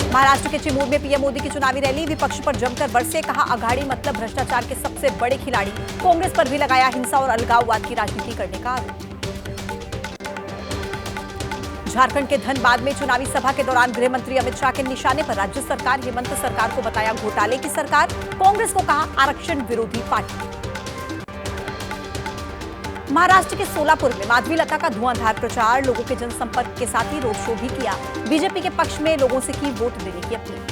महाराष्ट्र के चिमूर में पीएम मोदी की चुनावी रैली, विपक्ष पर जमकर बरसे, कहा आघाड़ी मतलब भ्रष्टाचार के सबसे बड़े खिलाड़ी। कांग्रेस पर भी लगाया हिंसा और अलगाववाद की राजनीति करने का आरोप। झारखंड के धनबाद में चुनावी सभा के दौरान गृह मंत्री अमित शाह के निशाने पर राज्य सरकार, हेमंत सरकार को बताया घोटाले की सरकार, कांग्रेस को कहा आरक्षण विरोधी पार्टी। महाराष्ट्र के सोलापुर में माधवी लता का धुआंधार प्रचार, लोगों के जनसंपर्क के साथ ही रोड शो भी किया, बीजेपी के पक्ष में लोगों से की वोट देने की अपील।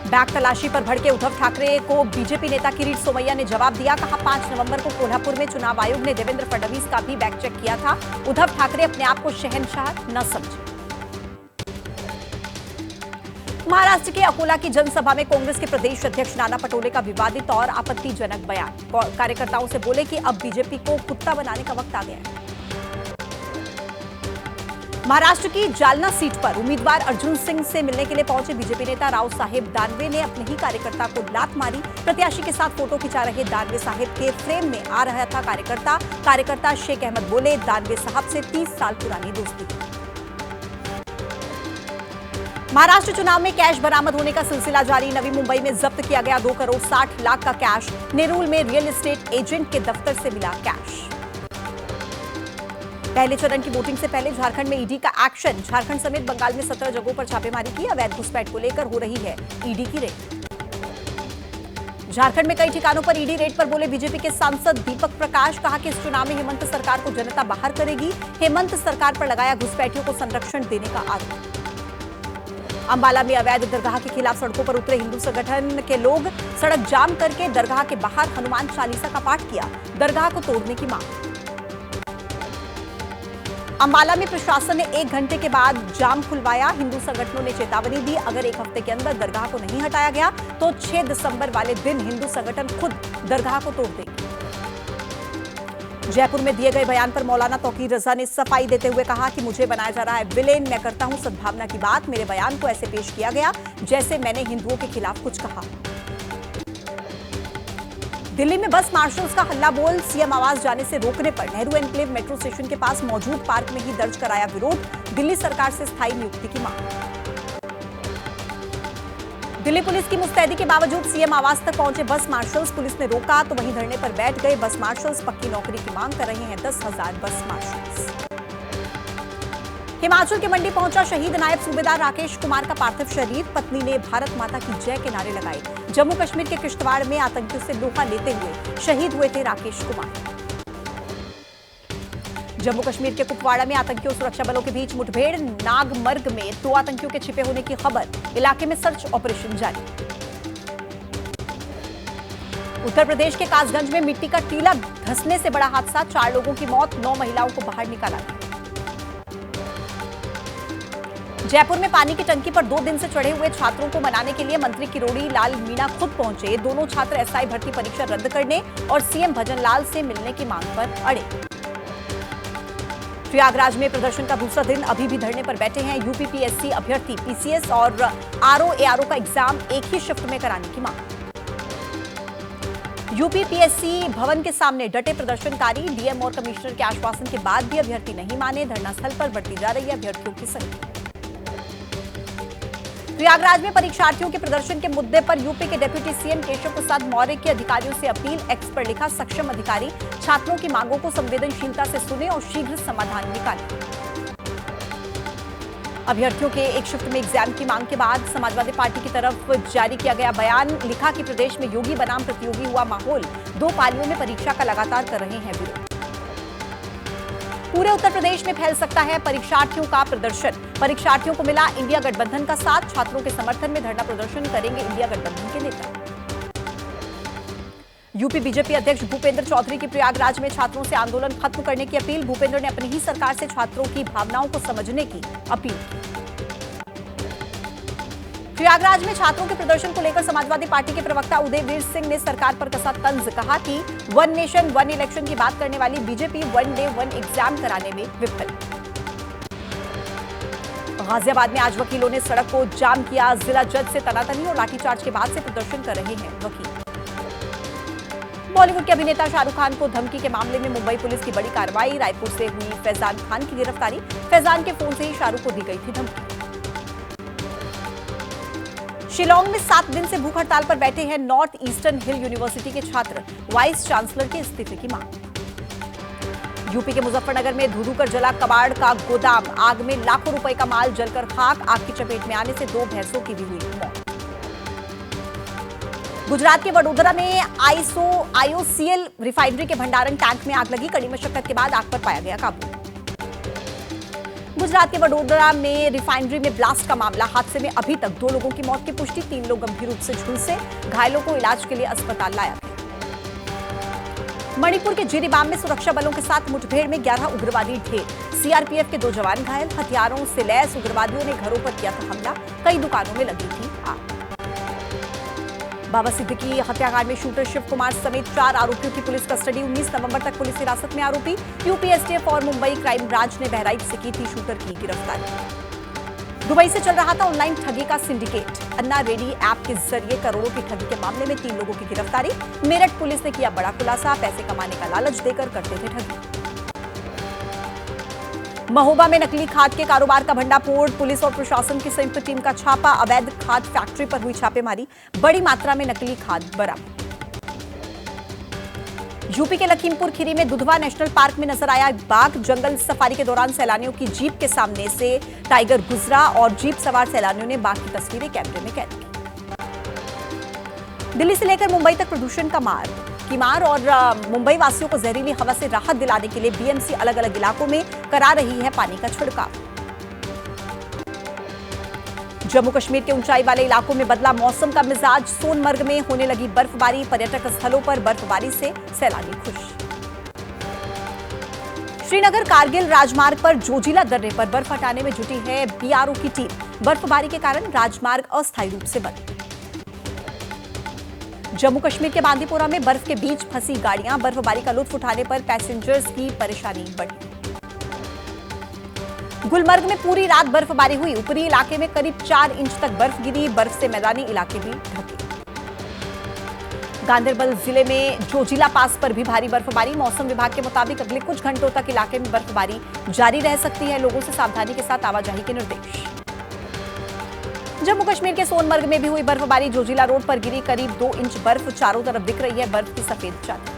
बैग तलाशी पर भड़के उद्धव ठाकरे को बीजेपी नेता किरीट सोमैया ने जवाब दिया, कहा 5 नवंबर को कोल्हापुर में चुनाव आयोग ने देवेंद्र फडणवीस का भी बैग चेक किया था। उद्धव ठाकरे अपने आप को शहंशाह न समझे। महाराष्ट्र के अकोला की जनसभा में कांग्रेस के प्रदेश अध्यक्ष नाना पटोले का विवादित और आपत्तिजनक बयान, कार्यकर्ताओं से बोले कि अब बीजेपी को कुत्ता बनाने का वक्त आ गया है। महाराष्ट्र की जालना सीट पर उम्मीदवार अर्जुन सिंह से मिलने के लिए पहुंचे बीजेपी नेता राव साहेब दानवे ने अपने ही कार्यकर्ता को लात मारी। प्रत्याशी के साथ फोटो खिंचा रहे दानवे साहेब के फ्रेम में आ रहा था कार्यकर्ता शेख अहमद बोले, दानवे साहब से 30 साल पुरानी दोस्ती। महाराष्ट्र चुनाव में कैश बरामद होने का सिलसिला जारी, नवी मुंबई में जब्त किया गया 2 करोड़ 60 लाख का कैश। नेरुल में रियल एस्टेट एजेंट के दफ्तर से मिला कैश। पहले चरण की वोटिंग से पहले झारखंड में ईडी का एक्शन, झारखंड समेत बंगाल में 17 जगहों पर छापेमारी की, अवैध घुसपैठ को लेकर हो रही है ईडी की रेड। झारखंड में कई ठिकानों पर ईडी रेड पर बोले बीजेपी के सांसद दीपक प्रकाश, कहा कि इस चुनाव में हेमंत सरकार को जनता बाहर करेगी। हेमंत सरकार पर लगाया घुसपैठियों को संरक्षण देने का आरोप। अंबाला में अवैध दरगाह के खिलाफ सड़कों पर उतरे हिंदू संगठन के लोग, सड़क जाम करके दरगाह के बाहर हनुमान चालीसा का पाठ किया, दरगाह को तोड़ने की मांग। अंबाला में प्रशासन ने 1 घंटे के बाद जाम खुलवाया, हिंदू संगठनों ने चेतावनी दी, अगर 1 हफ्ते के अंदर दरगाह को नहीं हटाया गया तो 6 दिसंबर वाले दिन हिंदू संगठन खुद दरगाह को तोड़ देंगे। जयपुर में दिए गए बयान पर मौलाना तौकीर रजा ने सफाई देते हुए कहा कि मुझे बनाया जा रहा है विलेन, मैं करता हूं सद्भावना की बात, मेरे बयान को ऐसे पेश किया गया जैसे मैंने हिंदुओं के खिलाफ कुछ कहा। दिल्ली में बस मार्शल्स का हल्ला बोल, सीएम आवास जाने से रोकने पर नेहरू एन्क्लेव मेट्रो स्टेशन के पास मौजूद पार्क में ही दर्ज कराया विरोध, दिल्ली सरकार से स्थायी नियुक्ति की मांग। दिल्ली पुलिस की मुस्तैदी के बावजूद सीएम आवास तक पहुंचे बस मार्शल्स, पुलिस ने रोका तो वहीं धरने पर बैठ गए बस मार्शल्स, पक्की नौकरी की मांग कर रहे हैं 10,000 बस मार्शल्स। हिमाचल के मंडी पहुंचा शहीद नायब सूबेदार राकेश कुमार का पार्थिव शरीर, पत्नी ने भारत माता की जय के नारे लगाए। जम्मू कश्मीर के किश्तवाड़ में आतंकियों से लोहा लेते हुए शहीद हुए थे राकेश कुमार। जम्मू कश्मीर के कुपवाड़ा में आतंकियों और सुरक्षा बलों के बीच मुठभेड़, नागमर्ग में 2 आतंकियों के छिपे होने की खबर, इलाके में सर्च ऑपरेशन जारी। उत्तर प्रदेश के कासगंज में मिट्टी का टीला धंसने से बड़ा हादसा, 4 लोगों की मौत, 9 महिलाओं को बाहर निकाला गया। जयपुर में पानी की टंकी पर 2 दिन से चढ़े हुए छात्रों को मनाने के लिए मंत्री किरोड़ी लाल मीणा खुद पहुंचे, दोनों छात्र एसआई भर्ती परीक्षा रद्द करने और सीएम भजनलाल से मिलने की मांग पर अड़े। प्रयागराज में प्रदर्शन का दूसरा दिन, अभी भी धरने पर बैठे हैं यूपीपीएससी अभ्यर्थी, पीसीएस और आरओ का एग्जाम एक ही शिफ्ट में कराने की मांग। यूपीपीएससी भवन के सामने डटे प्रदर्शनकारी, डीएम और कमिश्नर के आश्वासन के बाद भी अभ्यर्थी नहीं माने, धरना स्थल पर बढ़ती जा रही है अभ्यर्थियों की संख्या। प्रयागराज में परीक्षार्थियों के प्रदर्शन के मुद्दे पर यूपी के डिप्टी सीएम केशव प्रसाद मौर्य की अधिकारियों से अपील, एक्स पर लिखा, सक्षम अधिकारी छात्रों की मांगों को संवेदनशीलता से सुने और शीघ्र समाधान निकालें। अभ्यर्थियों के एक शिफ्ट में एग्जाम की मांग के बाद समाजवादी पार्टी की तरफ जारी किया गया बयान, लिखा कि प्रदेश में योगी बनाम प्रतियोगी हुआ माहौल, 2 पालियों में परीक्षा का लगातार कर रहे हैं विरोध। पूरे उत्तर प्रदेश में फैल सकता है परीक्षार्थियों का प्रदर्शन, परीक्षार्थियों को मिला इंडिया गठबंधन का साथ, छात्रों के समर्थन में धरना प्रदर्शन करेंगे इंडिया गठबंधन के नेता। यूपी बीजेपी अध्यक्ष भूपेंद्र चौधरी की प्रयागराज में छात्रों से आंदोलन खत्म करने की अपील, भूपेंद्र ने अपनी ही सरकार से छात्रों की भावनाओं को समझने की अपील की। प्रयागराज में छात्रों के प्रदर्शन को लेकर समाजवादी पार्टी के प्रवक्ता उदयवीर सिंह ने सरकार पर कसा तंज, कहा कि 1 नेशन 1 इलेक्शन की बात करने वाली बीजेपी 1 डे 1 एग्जाम कराने में विफल। गाजियाबाद में आज वकीलों ने सड़क को जाम किया, जिला जज से तनातनी और लाठीचार्ज के बाद से प्रदर्शन कर रहे हैं वकील। बॉलीवुड के अभिनेता शाहरुख खान को धमकी के मामले में मुंबई पुलिस की बड़ी कार्रवाई। रायपुर से हुई फैजान खान की गिरफ्तारी। फैजान के फोन से ही शाहरुख को दी गई थी धमकी। शिलांग में 7 दिन से भूख हड़ताल पर बैठे हैं नॉर्थ ईस्टर्न हिल यूनिवर्सिटी के छात्र। वाइस चांसलर के इस्तीफे की मांग। यूपी के मुजफ्फरनगर में धुधुकर जला कबाड़ का गोदाम। आग में लाखों रुपए का माल जलकर खाक। आग की चपेट में आने से 2 भैंसों की भी हुई मौत। गुजरात के वडोदरा में IOCL रिफाइनरी के भंडारण टैंक में आग लगी। कड़ी मशक्कत के बाद आग पर पाया गया काबू। गुजरात के वडोदरा में रिफाइनरी में ब्लास्ट का मामला। हादसे में अभी तक 2 लोगों की मौत की पुष्टि। 3 लोग गंभीर रूप से झुलसे। घायलों को इलाज के लिए अस्पताल लाया गया। मणिपुर के जिरीबाम में सुरक्षा बलों के साथ मुठभेड़ में 11 उग्रवादी ढेर। सीआरपीएफ के 2 जवान घायल। हथियारों से लैस उग्रवादियों ने घरों पर किया था हमला। कई दुकानों में लगी थी आग। बाबा सिद्दीकी हत्याकांड में शूटर शिव कुमार समेत 4 आरोपियों की पुलिस कस्टडी। 19 नवंबर तक पुलिस हिरासत में आरोपी। यूपी एसटीएफ और मुंबई क्राइम ब्रांच ने बहराइच से की थी शूटर की गिरफ्तारी। दुबई से चल रहा था ऑनलाइन ठगी का सिंडिकेट। अन्ना रेडी ऐप के जरिए करोड़ों की ठगी के मामले में 3 लोगों की गिरफ्तारी। मेरठ पुलिस ने किया बड़ा खुलासा। पैसे कमाने का लालच देकर करते थे ठगी। महोबा में नकली खाद के कारोबार का भंडाफोड़। पुलिस और प्रशासन की संयुक्त टीम का छापा। अवैध खाद फैक्ट्री पर हुई छापेमारी। बड़ी मात्रा में नकली खाद बरामद। यूपी के लखीमपुर खीरी में दुधवा नेशनल पार्क में नजर आया बाघ। जंगल सफारी के दौरान सैलानियों की जीप के सामने से टाइगर गुजरा और जीप सवार सैलानियों ने बाघ की तस्वीरें कैमरे में कैद की। दिल्ली से लेकर मुंबई तक प्रदूषण का मार और मुंबई वासियों को जहरीली हवा से राहत दिलाने के लिए बीएमसी अलग अलग इलाकों में करा रही है पानी का छिड़काव। जम्मू कश्मीर के ऊंचाई वाले इलाकों में बदला मौसम का मिजाज। सोनमर्ग में होने लगी बर्फबारी। पर्यटक स्थलों पर बर्फबारी से सैलानी खुश। श्रीनगर कारगिल राजमार्ग पर जोजिला दर्रे पर बर्फ हटाने में जुटी है बीआरओ की टीम। बर्फबारी के कारण राजमार्ग अस्थायी रूप से बंद। जम्मू कश्मीर के बांदीपोरा में बर्फ के बीच फंसी गाड़ियां। बर्फबारी का लुत्फ उठाने पर पैसेंजर्स की परेशानी बढ़ी। गुलमर्ग में पूरी रात बर्फबारी हुई। ऊपरी इलाके में करीब 4 इंच तक बर्फ गिरी। बर्फ से मैदानी इलाके भी ढके। गांदरबल जिले में जोजिला पास पर भी भारी बर्फबारी। मौसम विभाग के मुताबिक अगले कुछ घंटों तक इलाके में बर्फबारी जारी रह सकती है। लोगों से सावधानी के साथ आवाजाही के निर्देश। जम्मू कश्मीर के सोनमर्ग में भी हुई बर्फबारी। जोजिला रोड पर गिरी करीब 2 इंच बर्फ। चारों तरफ दिख रही है बर्फ की सफेद चादर।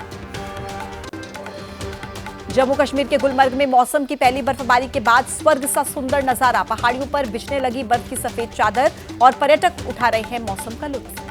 जम्मू कश्मीर के गुलमर्ग में मौसम की पहली बर्फबारी के बाद स्वर्ग सा सुंदर नजारा। पहाड़ियों पर बिछने लगी बर्फ की सफेद चादर और पर्यटक उठा रहे हैं मौसम का लुत्फ।